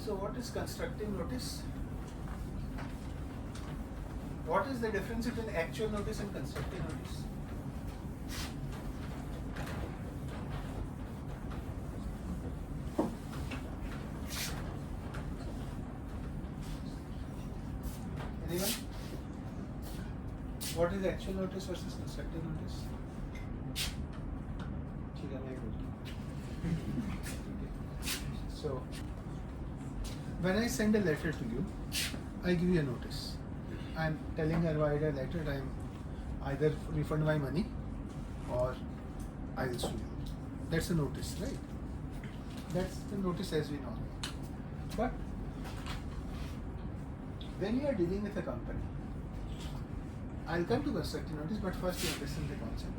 So what is constructive notice? What is the difference between actual notice and constructive notice? Anyone? What is actual notice versus constructive notice? So, when I send a letter to you, I give you a notice. I am telling her via a letter I am either refund my money or I will sue you. That's a notice, right? That's the notice as we know. But when you are dealing with a company, I'll come to constructive notice, but first you understand the concept.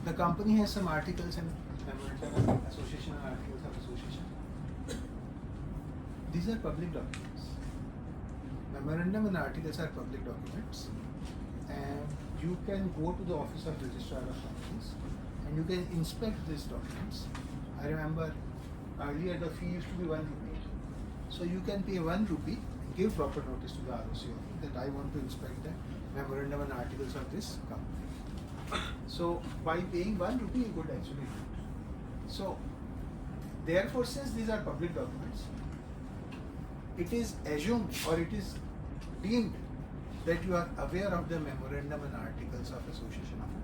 The company has some articles and memorandum of association and articles of association. These are public documents. Memorandum and articles are public documents, and you can go to the office of registrar of companies and you can inspect these documents. I remember earlier the fee used to be 1 rupee. So you can pay 1 rupee and give proper notice to the ROC office that I want to inspect the memorandum and articles of this company. So by paying 1 rupee you could actually do it. So therefore, since these are public documents, it is assumed or it is deemed that you are aware of the memorandum and articles of association of a,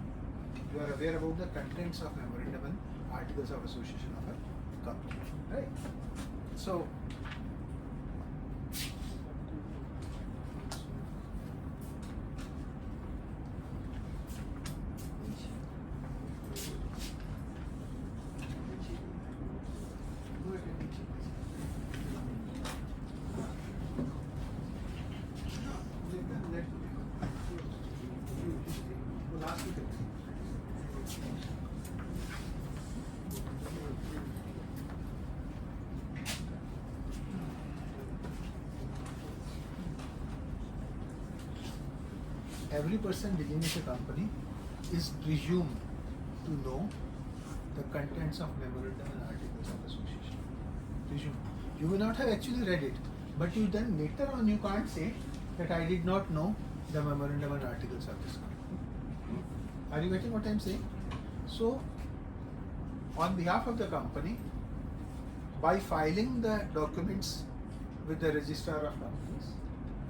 you are aware about the contents of memorandum and articles of association of a company, right? So every person dealing with a company is presumed to know the contents of memorandum and articles of association. Presumed. You may not have actually read it, but you then later on you can't say that I did not know the memorandum and articles of this company. Are you getting what I am saying? So, on behalf of the company, by filing the documents with the registrar of companies,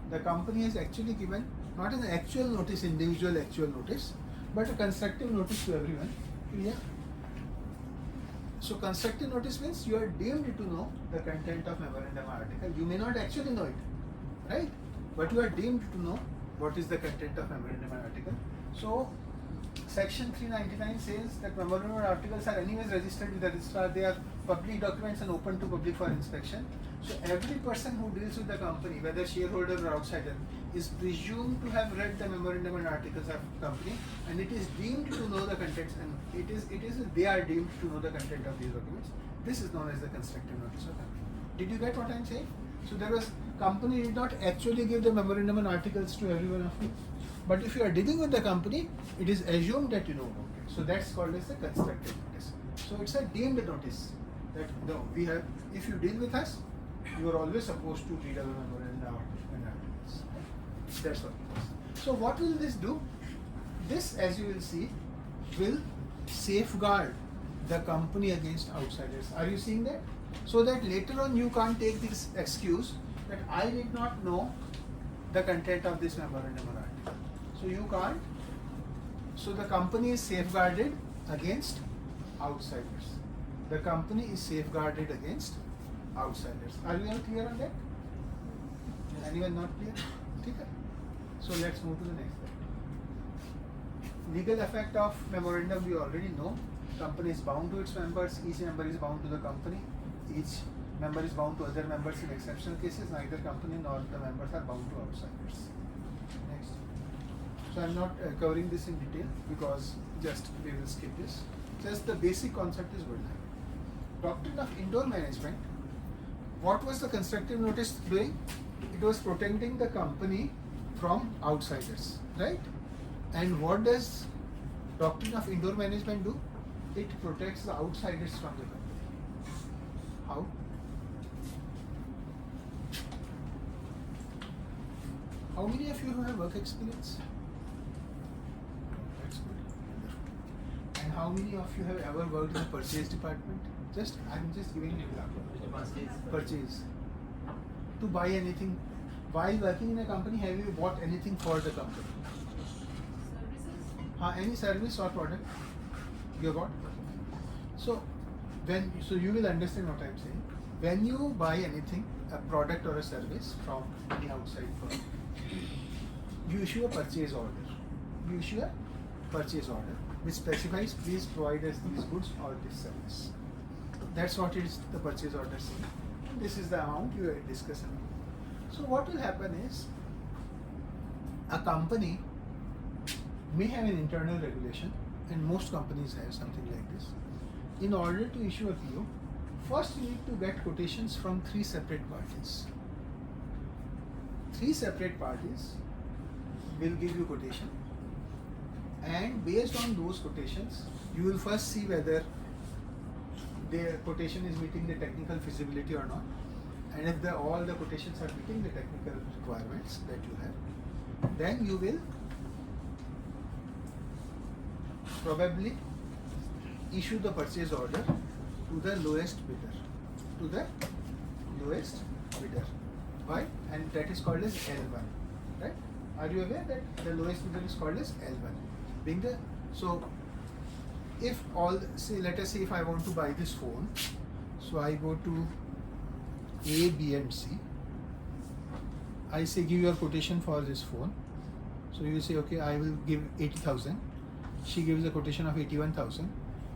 the company has actually given not an actual notice, individual actual notice, but a constructive notice to everyone. Yeah. So constructive notice means you are deemed to know the content of memorandum article. You may not actually know it, right? But you are deemed to know what is the content of memorandum article. So section 399 says that memorandum articles are anyways registered with the registrar. They are public documents and open to public for inspection. So every person who deals with the company, whether shareholder or outsider, is presumed to have read the memorandum and articles of company, and it is deemed to know the contents, and they are deemed to know the content of these documents. This is known as the constructive notice of company. Did you get what I am saying? So there was company did not actually give the memorandum and articles to every one of you, but if you are dealing with the company, it is assumed that you know about it. So that's called as the constructive notice. So it's a deemed notice that no, we have. If you deal with us, you are always supposed to read our memorandum and articles. That's what it is. So what will this do? This, as you will see, will safeguard the company against outsiders. Are you seeing that? So that later on you can't take this excuse that I did not know the content of this memorandum or article. So you can't. So the company is safeguarded against outsiders. The company is safeguarded against outsiders. Are we all clear on that? Anyone not clear? Okay. So let's move to the next slide. Legal effect of memorandum we already know. Company is bound to its members. Each member is bound to the company. Each member is bound to other members in exceptional cases. Neither company nor the members are bound to outsiders. Next. So I am not covering this in detail because just we will skip this. Just the basic concept is good. Doctrine of indoor management. What was the constructive notice doing? It was protecting the company from outsiders, right? And what does doctrine of indoor management do? It protects the outsiders from the company. How? How many of you have work experience? That's good. Wonderful. And how many of you have ever worked in the purchase department? I'm just giving you an example. Purchase. To buy anything. While working in a company, have you bought anything for the company? Services. Any service or product you got? So you will understand what I'm saying. When you buy anything, a product or a service from any outside firm, you issue a purchase order. You issue a purchase order which specifies, please provide us these goods or this service. That's what it is, the purchase order saying. And this is the amount you are discussing. So what will happen is, a company may have an internal regulation, and most companies have something like this. In order to issue a PO, first you need to get quotations from 3 separate parties. 3 separate parties will give you quotation, and based on those quotations, you will first see whether their quotation is meeting the technical feasibility or not. And if all the quotations are meeting the technical requirements that you have, then you will probably issue the purchase order to the lowest bidder. Why? And that is called as L1. Right? Are you aware that the lowest bidder is called as L1? Let us say if I want to buy this phone, so I go to A, B and C. I say give your quotation for this phone. So you will say, okay, I will give 80,000. She gives a quotation of 81,000.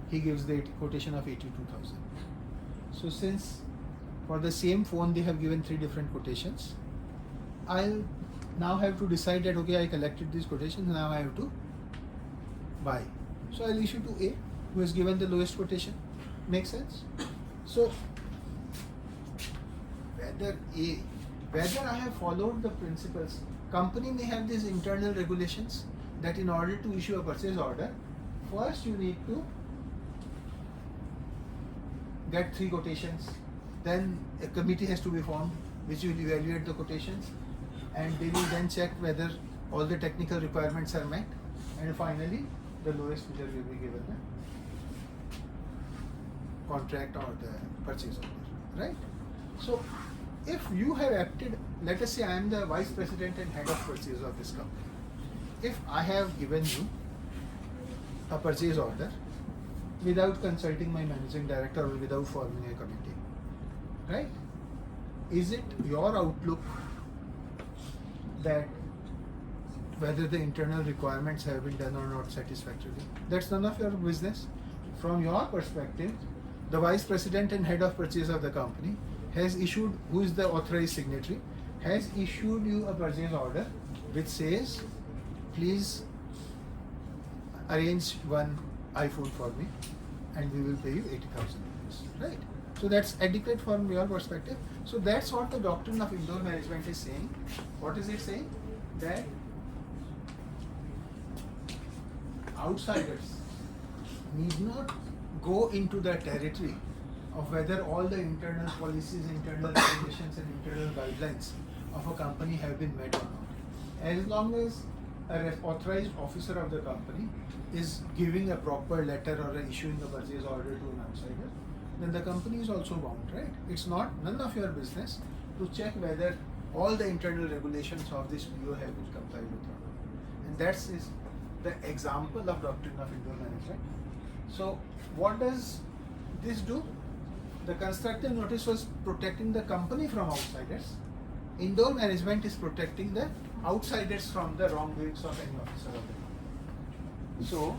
He gives the quotation of 82,000. So since for the same phone they have given 3 different quotations, I'll now have to decide that, okay, I collected these quotations, now I have to buy. So I'll issue to A, who has given the lowest quotation. Make sense? So whether I have followed the principles, company may have these internal regulations that in order to issue a purchase order, first you need to get 3 quotations, then a committee has to be formed which will evaluate the quotations, and they will then check whether all the technical requirements are met, and finally the lowest bidder will be given the contract or the purchase order, right? So if you have acted, let us say I am the vice president and head of purchase of this company. If I have given you a purchase order without consulting my managing director or without forming a committee, right? Is it your outlook that whether the internal requirements have been done or not satisfactorily? That's none of your business. From your perspective, the vice president and head of purchase of the company has issued, who is the authorized signatory, has issued you a purchase order which says, please arrange one iPhone for me and we will pay you 80,000 rupees, right? So that's adequate from your perspective. So that's what the doctrine of indoor management is saying. What is it saying? That outsiders need not go into the territory of whether all the internal policies, internal regulations and internal guidelines of a company have been met or not. As long as an authorized officer of the company is giving a proper letter or issuing a purchase order to an outsider, then the company is also bound, right? It's none of your business to check whether all the internal regulations of this PO have been complied with or not. And that is the example of doctrine of indoor management. So what does this do? The constructive notice was protecting the company from outsiders. Indoor management is protecting the outsiders from the wrongdoings of any officer of the company. So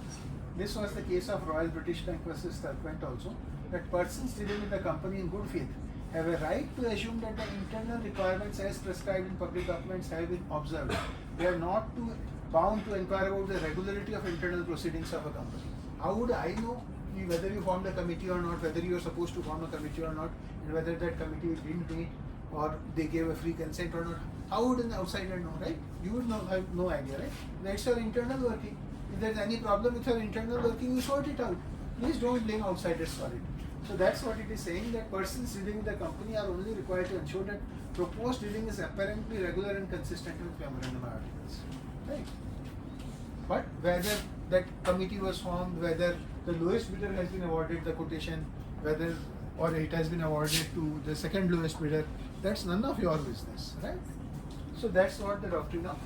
this was the case of Royal British Bank versus Turquent also, that persons dealing with the company in good faith have a right to assume that the internal requirements as prescribed in public documents have been observed. They are not bound to inquire about the regularity of internal proceedings of a company. How would I know whether you formed a committee or not, whether you are supposed to form a committee or not, and whether that committee didn't meet or they gave a free consent or not? How would an outsider know, right? You would have no idea, right? That's your internal working. If there's any problem with your internal working, you sort it out. Please don't blame outsiders for it. So that's what it is saying, that persons dealing with the company are only required to ensure that proposed dealing is apparently regular and consistent with memorandum articles. Right? But whether that committee was formed, whether the lowest bidder has been awarded the quotation, whether or it has been awarded to the second lowest bidder, that's none of your business, right? So that's what the doctrine of.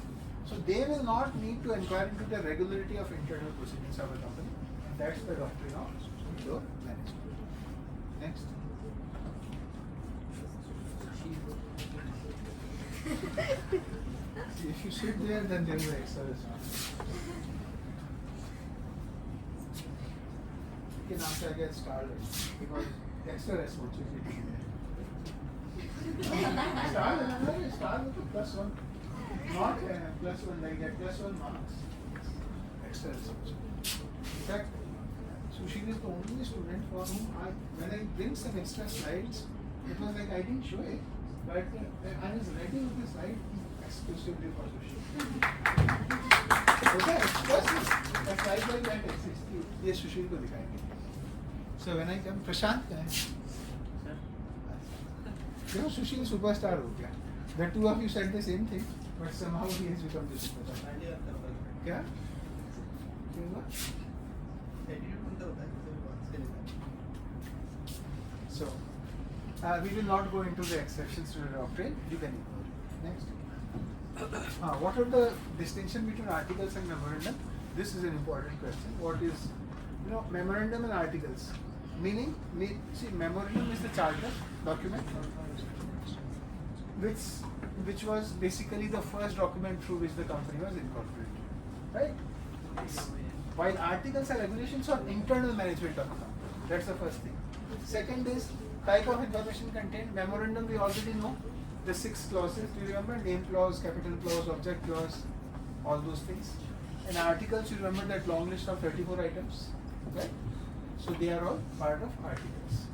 So they will not need to inquire into the regularity of internal proceedings of a company. That's the doctrine of pure management. Next. See, if you sit there, then there is an extra responsibility. Okay, now I get started because extra responsibility is there. Start with the +1, not +1 like that, +1 marks. Extra responsibility. In fact, Sushil is the only student for whom when I bring some extra slides, it was like I didn't show it, but I was ready with the slide exclusively for Sushil. Okay, express a slide like that exists. ये सुशील को दिखाएंगे. So when I come, प्रशांत क्या है? You know, Sushil superstar हो गया. The two of you said the same thing, but somehow he has become the superstar. क्या? क्यों हुआ? So, we will not go into the exceptions to the doctrine. You can ignore it. Next. What are the distinction between articles and memorandum? This is an important question. What is, memorandum and articles? Meaning, see, memorandum is the charter document, which was basically the first document through which the company was incorporated, right? While articles are regulations on internal management of the company. That's the first thing. Second is type of information contained. Memorandum we already know. The 6 clauses, do you remember? Name clause, capital clause, object clause, all those things. And articles, you remember that long list of 34 items, right? So they are all part of articles.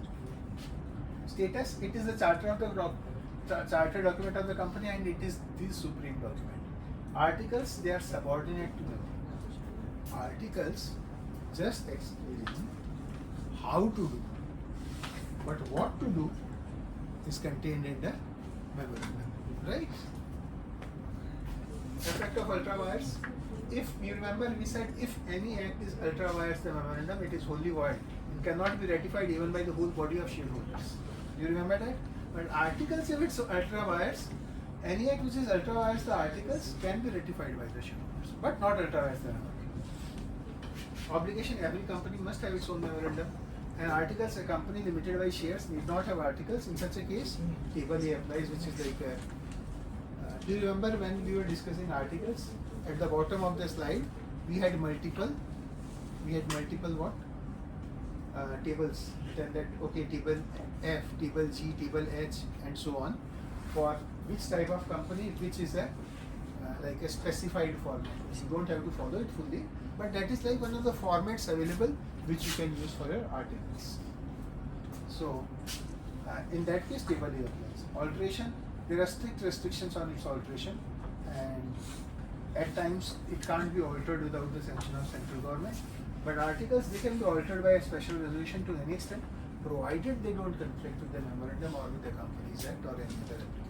Status, it is the charter of the charter document of the company, and it is the supreme document. Articles, they are subordinate to them. Articles just explain how to do, but what to do is contained in the memorandum, right? Effect of ultra vires. If you remember, we said if any act is ultra vires the memorandum, it is wholly void and cannot be ratified even by the whole body of shareholders. Do you remember that? But articles, if it's ultra vires, any act which is ultra vires the articles can be ratified by the shareholders, but not ultra vires the memorandum. Obligation, every company must have its own memorandum, and articles, a company limited by shares need not have articles. In such a case, table A applies, which is like do you remember when we were discussing articles? At the bottom of the slide, we had multiple what? Tables. Then that, okay, table F, table G, table H, and so on, for which type of company, which is a like a specified format. You don't have to follow it fully, but that is like one of the formats available which you can use for your articles. So, in that case, table A applies. Alteration, there are strict restrictions on its alteration, and at times it can't be altered without the sanction of central government. But articles, they can be altered by a special resolution to any extent, provided they don't conflict with the memorandum or with the Companies Act or any other application.